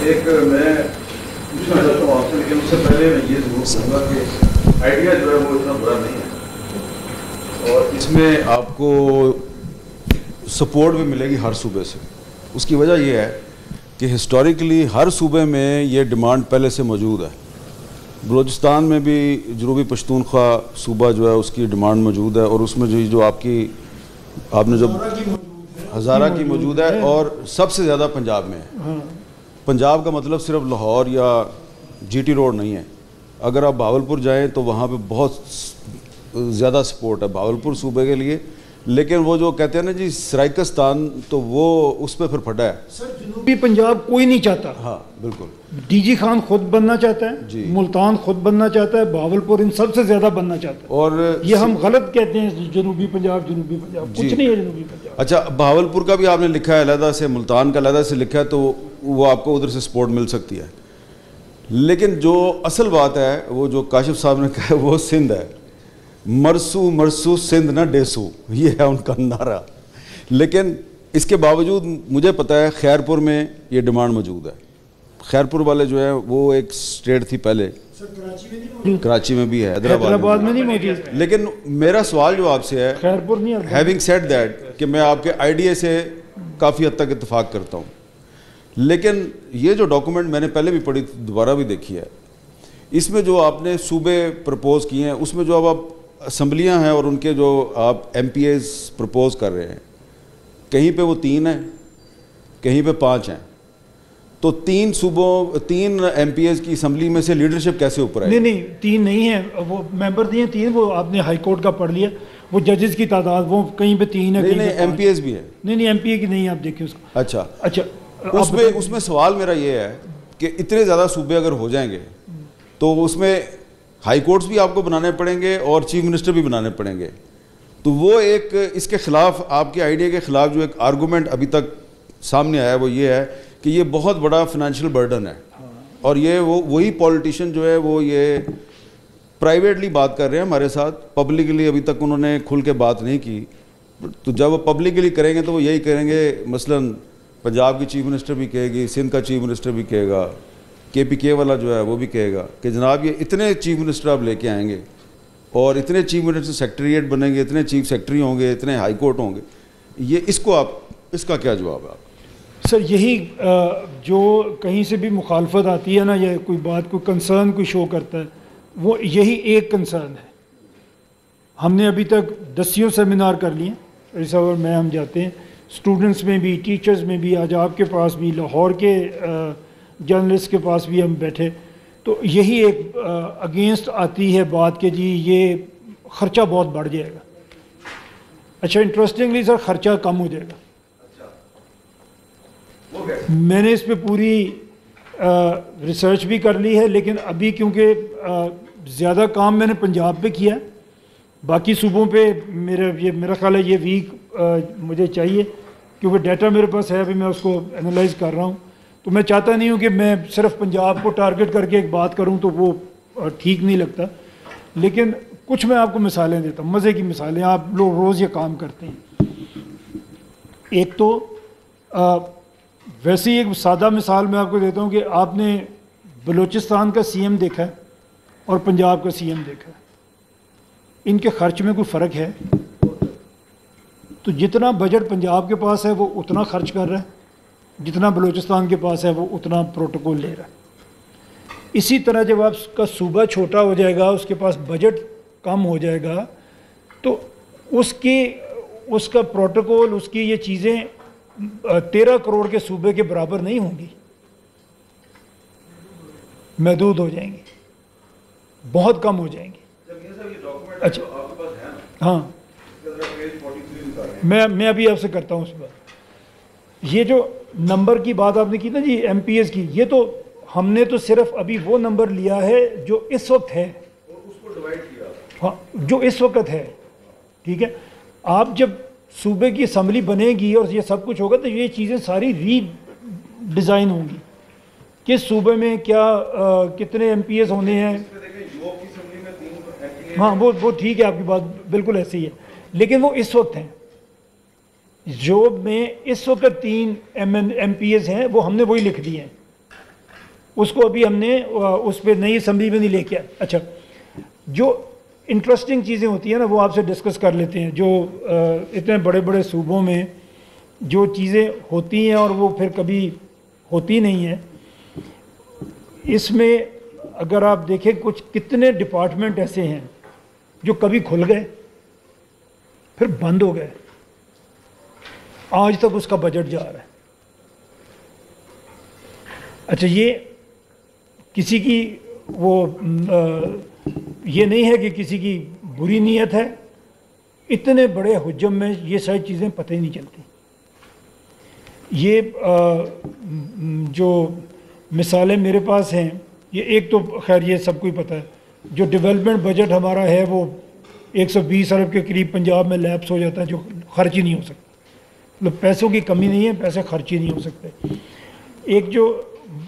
ایک میں پوچھنا چاہتا ہوں آپ سے، لیکن اس سے پہلے میں یہ ضرور کہوں گا کہ آئیڈیا جو ہے وہ اتنا برا نہیں ہے، اور اس میں آپ کو سپورٹ بھی ملے گی ہر صوبے سے. اس کی وجہ یہ ہے کہ ہسٹوریکلی ہر صوبے میں یہ ڈیمانڈ پہلے سے موجود ہے. بلوچستان میں بھی جنوبی پشتونخوا صوبہ جو ہے اس کی ڈیمانڈ موجود ہے، اور اس میں جو آپ نے جو ہزارہ کی موجود ہے، اور سب سے زیادہ پنجاب میں ہے. پنجاب کا مطلب صرف لاہور یا جی ٹی روڈ نہیں ہے. اگر آپ بہاولپور جائیں تو وہاں پہ بہت زیادہ سپورٹ ہے بہاولپور صوبے کے لیے. لیکن وہ جو کہتے ہیں نا جی سرائکستان، تو وہ اس پہ پھر پھٹا ہے. سر جنوبی پنجاب کوئی نہیں چاہتا. ہاں بالکل. ڈی جی خان خود بننا چاہتا ہے جی، ملتان خود بننا چاہتا ہے، بہاولپور ان سب سے زیادہ بننا چاہتا ہے. اور یہ ہم غلط کہتے ہیں جنوبی پنجاب کچھ نہیں ہے جنوبی پنجاب. اچھا، بہاولپور کا بھی آپ نے لکھا ہے علیحدہ سے، ملتان کا علیحدہ سے لکھا ہے، تو وہ آپ کو ادھر سے سپورٹ مل سکتی ہے. لیکن جو اصل بات ہے وہ جو کاشف صاحب نے کہا ہے وہ سندھ ہے. مرسو سندھ نہ ڈیسو، یہ ہے ان کا نعرہ. لیکن اس کے باوجود مجھے پتہ ہے خیرپور میں یہ ڈیمانڈ موجود ہے. خیرپور والے جو ہے وہ ایک اسٹیٹ تھی پہلے، کراچی میں بھی ہے، حیدرآباد میں نہیں موجود. لیکن میرا سوال جو آپ سے ہے، خیرپور نہیں ہے. ہیونگ سیڈ دیٹ، کہ میں آپ کے آئیڈیا سے کافی حد تک اتفاق کرتا ہوں. لیکن یہ جو ڈاکومنٹ میں نے پہلے بھی پڑھی، دوبارہ بھی دیکھی ہے، اس میں جو آپ نے صوبے پرپوز کیے ہیں، اس میں جو اب آپ اسمبلیاں ہیں اور ان کے جو آپ ایم پی ایز پرپوز کر رہے ہیں، کہیں پہ وہ 3 ہیں، کہیں پہ 5 ہیں. تو 3 صوبوں 3 ایم پی ایز کی اسمبلی میں سے لیڈرشپ کیسے اوپر ہے؟ نہیں 3 نہیں ہیں، وہ ممبر نہیں ہیں 3. وہ آپ نے ہائی کورٹ کا پڑھ لیا، وہ ججز کی تعداد وہ کہیں پہ 3 ہے. نہیں ایم پی ایز بھی ہے. نہیں ایم پی اے کی نہیں، آپ دیکھیں اس کو. اچھا اس میں سوال میرا یہ ہے کہ اتنے زیادہ صوبے اگر ہو جائیں گے تو اس میں ہائی کورٹس بھی آپ کو بنانے پڑیں گے اور چیف منسٹر بھی بنانے پڑیں گے. تو وہ ایک اس کے خلاف، آپ کے آئیڈیا کے خلاف جو ایک آرگومنٹ ابھی تک سامنے آیا ہے وہ یہ ہے کہ یہ بہت بڑا فائنینشیل برڈن ہے. اور یہ وہی پولیٹیشین جو ہے وہ یہ پرائیویٹلی بات کر رہے ہیں ہمارے ساتھ، پبلکلی ابھی تک انہوں نے کھل کے بات نہیں کی. تو جب وہ پبلکلی کریں گے تو وہ یہی کریں گے، مثلاً پنجاب کی چیف منسٹر بھی کہے گی، سندھ کا چیف منسٹر بھی کہے گا، کے پی کے والا جو ہے وہ بھی کہے گا کہ جناب یہ اتنے چیف منسٹر آپ لے کے آئیں گے، اور اتنے چیف منسٹر سیکٹریٹ بنیں گے، اتنے چیف سیکٹری ہوں گے، اتنے ہائی کورٹ ہوں گے. یہ اس کا کیا جواب ہے آپ؟ سر یہی جو کہیں سے بھی مخالفت آتی ہے نا، یا کوئی بات، کوئی کنسرن کوئی شو کرتا ہے، وہ یہی ایک کنسرن ہے. ہم نے ابھی تک 10 سیمینار کر لیے، ایسا اور میں ہم جاتے ہیں، اسٹوڈنٹس میں بھی، ٹیچرز میں بھی، آج آپ کے پاس بھی، لاہور کے جرنلسٹ کے پاس بھی ہم بیٹھے. تو یہی ایک اگینسٹ آتی ہے بات کہ جی یہ خرچہ بہت بڑھ جائے گا. اچھا انٹرسٹنگلی سر خرچہ کم ہو جائے گا. میں نے اس پہ پوری ریسرچ بھی کر لی ہے، لیکن ابھی کیونکہ زیادہ کام میں نے پنجاب پہ کیا ہے، باقی صوبوں پہ میرا خیال ہے یہ ویک مجھے چاہیے، کیونکہ ڈیٹا میرے پاس ہے، ابھی میں اس کو انالائز کر رہا ہوں. تو میں چاہتا نہیں ہوں کہ میں صرف پنجاب کو ٹارگٹ کر کے ایک بات کروں، تو وہ ٹھیک نہیں لگتا. لیکن کچھ میں آپ کو مثالیں دیتا ہوں، مزے کی مثالیں، آپ لوگ روز یہ کام کرتے ہیں. ایک تو ویسے ہی ایک سادہ مثال میں آپ کو دیتا ہوں کہ آپ نے بلوچستان کا سی ایم دیکھا ہے اور پنجاب کا سی ایم دیکھا ہے، ان کے خرچ میں کوئی فرق ہے؟ تو جتنا بجٹ پنجاب کے پاس ہے وہ اتنا خرچ کر رہا ہے، جتنا بلوچستان کے پاس ہے وہ اتنا پروٹوکول لے رہا ہے. اسی طرح جب آپ کا صوبہ چھوٹا ہو جائے گا، اس کے پاس بجٹ کم ہو جائے گا، تو اس کا پروٹوکول، اس کی یہ چیزیں 13 کروڑ کے صوبے کے برابر نہیں ہوں گی، محدود ہو جائیں گی، بہت کم ہو جائیں گی. اچھا ہاں، میں ابھی آپ سے کرتا ہوں اس بات. یہ جو نمبر کی بات آپ نے کی نا جی ایم پی ایز کی، یہ تو ہم نے تو صرف ابھی وہ نمبر لیا ہے جو اس وقت ہے، ہاں جو اس وقت ہے. ٹھیک ہے، آپ جب صوبے کی اسمبلی بنے گی اور یہ سب کچھ ہوگا تو یہ چیزیں ساری ری ڈیزائن ہوں گی، کس صوبے میں کیا کتنے ایم پی ایز ہونے ہیں. ہاں وہ ٹھیک ہے، آپ کی بات بالکل ایسی ہے، لیکن وہ اس وقت ہیں. جو میں اس وقت 3 ایم پی ایز ہیں وہ ہم نے وہی لکھ دیے ہیں. اس کو ابھی ہم نے اس پہ نئی اسمبلی میں نہیں لے کے آئے. اچھا جو انٹرسٹنگ چیزیں ہوتی ہیں نا وہ آپ سے ڈسکس کر لیتے ہیں. جو اتنے بڑے بڑے صوبوں میں جو چیزیں ہوتی ہیں اور وہ پھر کبھی ہوتی نہیں ہیں, اس میں اگر آپ دیکھیں کچھ کتنے ڈپارٹمنٹ ایسے ہیں جو کبھی کھل گئے پھر بند ہو گئے, آج تک اس کا بجٹ جا رہا ہے. اچھا یہ کسی کی وہ یہ نہیں ہے کہ کسی کی بری نیت ہے, اتنے بڑے حجم میں یہ ساری چیزیں پتہ ہی نہیں چلتی. یہ جو مثالیں میرے پاس ہیں, یہ ایک تو خیر یہ سب کو ہی پتہ ہے, جو ڈیولپمنٹ بجٹ ہمارا ہے وہ 120 ارب کے قریب پنجاب میں لیپس ہو جاتا ہے, جو خرچ ہی نہیں ہو سکتا. مطلب پیسوں کی کمی نہیں ہے, پیسے خرچ ہی نہیں ہو سکتے. ایک جو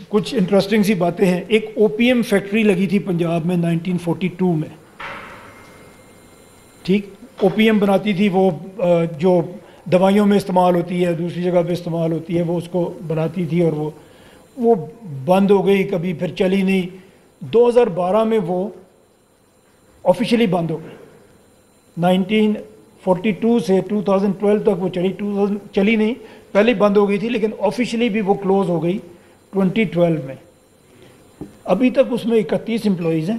کچھ انٹرسٹنگ سی باتیں ہیں, ایک او پی ایم فیکٹری لگی تھی پنجاب میں 1942 میں, ٹھیک, او پی ایم بناتی تھی, وہ جو دوائیوں میں استعمال ہوتی ہے, دوسری جگہ پہ استعمال ہوتی ہے, وہ اس کو بناتی تھی, اور وہ بند ہو گئی, کبھی پھر چلی نہیں. 2012 میں وہ آفیشلی بند ہو گئی. 1942 سے 2012 تک وہ چلی نہیں, پہلے بند ہو گئی تھی, لیکن آفیشلی بھی وہ کلوز ہو گئی 2012 میں. ابھی تک اس میں 31 امپلائیز ہیں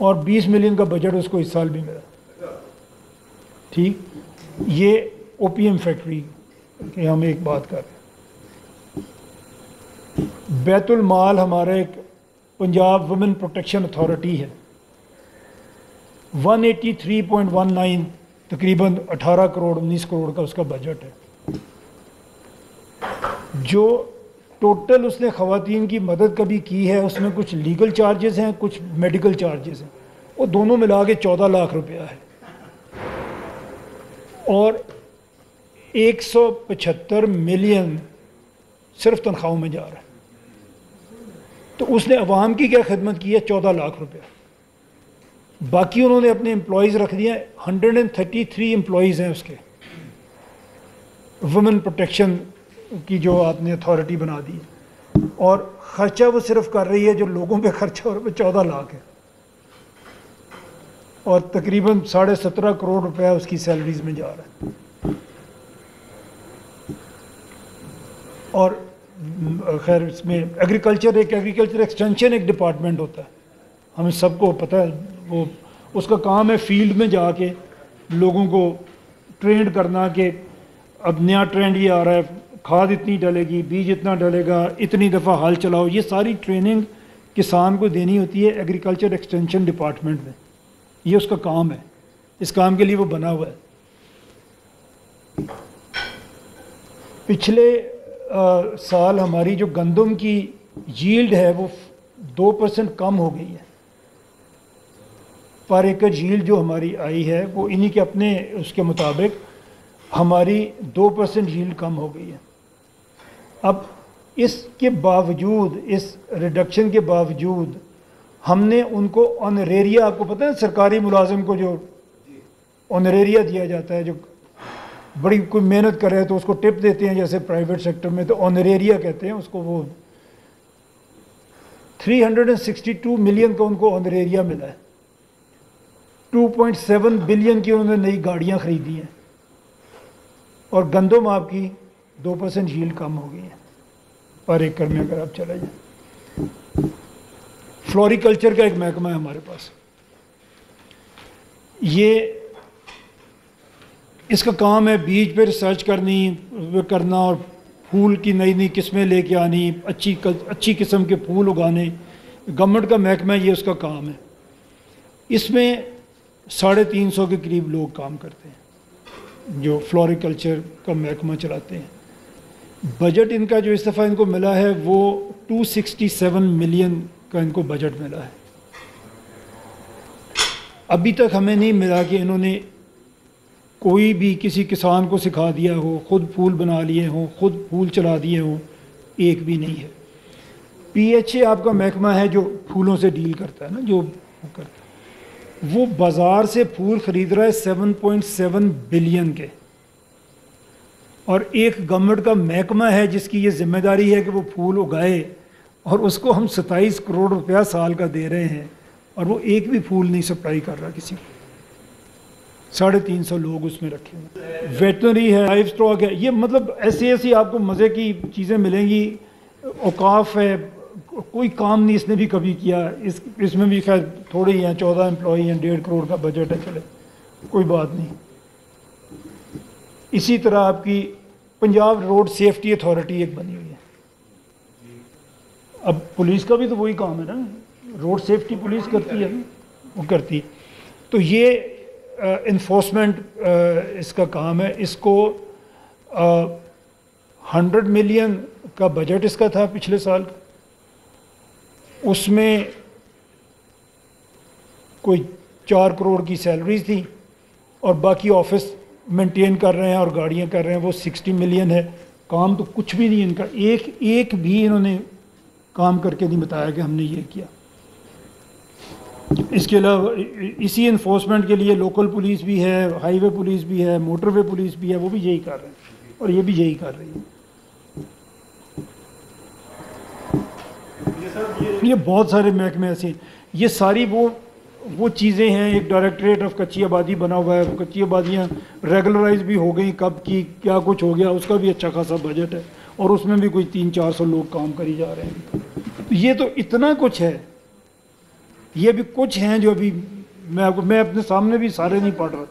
اور 20 ملین کا بجٹ اس کو اس سال بھی ملا. ٹھیک, یہ او پی ایم فیکٹری کی ہم ایک بات کر رہے ہیں. بیت المال ہمارا ایک پنجاب وومن پروٹیکشن اتھارٹی ہے, 183.19 تقریباً 18 کروڑ 19 کروڑ کا اس کا بجٹ ہے. جو ٹوٹل اس نے خواتین کی مدد کبھی کی ہے اس میں کچھ لیگل چارجز ہیں, کچھ میڈیکل چارجز ہیں, وہ دونوں ملا کے 14 لاکھ روپیہ ہے, اور 175 ملین صرف تنخواہوں میں جا رہا ہے. تو اس نے عوام کی کیا خدمت کی ہے؟ 14 لاکھ روپیہ. باقی انہوں نے اپنے امپلائیز رکھ دیے, 133 امپلائیز ہیں اس کے, وومن پروٹیکشن کی جو آپ نے اتھارٹی بنا دی, اور خرچہ وہ صرف کر رہی ہے جو لوگوں پہ خرچہ ہو رہا ہے 14 لاکھ ہے, اور تقریباً 17.5 کروڑ روپیہ اس کی سیلریز میں جا رہا ہے. اور خیر اس میں ایگریکلچر ایکسٹینشن ایک ڈپارٹمنٹ ہوتا ہے, ہمیں سب کو پتہ ہے, وہ اس کا کام ہے فیلڈ میں جا کے لوگوں کو ٹرینڈ کرنا کہ اب نیا ٹرینڈ یہ آ رہا ہے, کھاد اتنی ڈلے گی, بیج اتنا ڈلے گا, اتنی دفعہ ہل چلاؤ. یہ ساری ٹریننگ کسان کو دینی ہوتی ہے ایگریکلچر ایکسٹینشن ڈپارٹمنٹ میں, یہ اس کا کام ہے, اس کام کے لیے وہ بنا ہوا ہے. پچھلے سال ہماری جو گندم کی ییلڈ ہے وہ 2% کم ہو گئی ہے. پر ایکڑ ییلڈ جو ہماری آئی ہے وہ انہی کے اپنے اس کے مطابق ہماری 2% ییلڈ کم ہو گئی ہے. اب اس کے باوجود, اس ریڈکشن کے باوجود ہم نے ان کو آنریریا, آپ کو پتہ ہے سرکاری ملازم کو جو آنریریا دیا جاتا ہے, جو بڑی کوئی محنت کر رہے ہیں تو اس کو ٹپ دیتے ہیں, جیسے پرائیویٹ سیکٹر میں تو آنریریا کہتے ہیں اس کو, وہ 362 ملین کا ان کو آنریریا ملا ہے. 2.7 بلین کی انہوں نے نئی گاڑیاں خریدی ہیں, اور گندم آپ کی 2% ییلڈ کم ہو گئی ہے پر ایکڑ میں. اگر آپ چلے جائیں, فلوریکلچر کا ایک محکمہ ہے ہمارے پاس, یہ اس کا کام ہے بیج پہ ریسرچ کرنا اور پھول کی نئی نئی قسمیں لے کے آنی, اچھی قسم کے پھول اگانے. گورنمنٹ کا محکمہ ہے, یہ اس کا کام ہے. اس میں 350 کے قریب لوگ کام کرتے ہیں جو فلوریکلچر کا محکمہ چلاتے ہیں. بجٹ ان کا جو اس دفعہ ان کو ملا ہے وہ 267 ملین کا ان کو بجٹ ملا ہے. ابھی تک ہمیں نہیں ملا کہ انہوں نے کوئی بھی کسی کسان کو سکھا دیا ہو, خود پھول بنا لیے ہوں, خود پھول چلا دیے ہوں, ایک بھی نہیں ہے. پی ایچ اے آپ کا محکمہ ہے جو پھولوں سے ڈیل کرتا ہے نا, جو کرتا ہے, وہ بازار سے پھول خرید رہا ہے 7.7 بلین کے, اور ایک گورنمنٹ کا محکمہ ہے جس کی یہ ذمہ داری ہے کہ وہ پھول اگائے اور اس کو ہم 27 کروڑ روپیہ سال کا دے رہے ہیں اور وہ ایک بھی پھول نہیں سپلائی کر رہا کسی کو. 350 لوگ اس میں رکھے ہیں. ویٹنری ہے, لائف اسٹاک ہے, یہ مطلب ایسی آپ کو مزے کی چیزیں ملیں گی. اوقاف ہے, کوئی کام نہیں اس نے بھی کبھی کیا, اس میں بھی خیر تھوڑے ہی ہیں, 14 امپلائی ہیں, 1.5 کروڑ کا بجٹ ہے, چلے کوئی بات نہیں. اسی طرح آپ کی پنجاب روڈ سیفٹی اتھارٹی ایک بنی ہوئی ہے. اب پولیس کا بھی تو وہی کام ہے نا, روڈ سیفٹی پولیس کرتی ہے, وہ کرتی. تو یہ انفورسمنٹ اس کا کام ہے. اس کو 100 ملین کا بجٹ اس کا تھا پچھلے سال. اس میں کوئی 4 کروڑ کی سیلریز تھی اور باقی آفس مینٹین کر رہے ہیں اور گاڑیاں کر رہے ہیں, وہ 60 ملین ہے. کام تو کچھ بھی نہیں ان کا, ایک بھی انہوں نے کام کر کے نہیں بتایا کہ ہم نے یہ کیا. اس کے علاوہ اسی انفورسمنٹ کے لیے لوکل پولیس بھی ہے, ہائی وے پولیس بھی ہے, موٹر وے پولیس بھی ہے, وہ بھی یہی کر رہے ہیں اور یہ بھی یہی کر رہی ہے. یہ بہت سارے محکمے ایسے ہیں. یہ ساری وہ چیزیں ہیں. ایک ڈائریکٹریٹ آف کچی آبادی بنا ہوا ہے, کچی آبادیاں ریگولرائز بھی ہو گئیں, کب کی کیا کچھ ہو گیا, اس کا بھی اچھا خاصا بجٹ ہے اور اس میں بھی کوئی 300-400 لوگ کام کری جا رہے ہیں. یہ تو اتنا کچھ ہے. یہ بھی کچھ ہیں جو ابھی میں اپنے سامنے بھی سارے نہیں پڑھ رہا.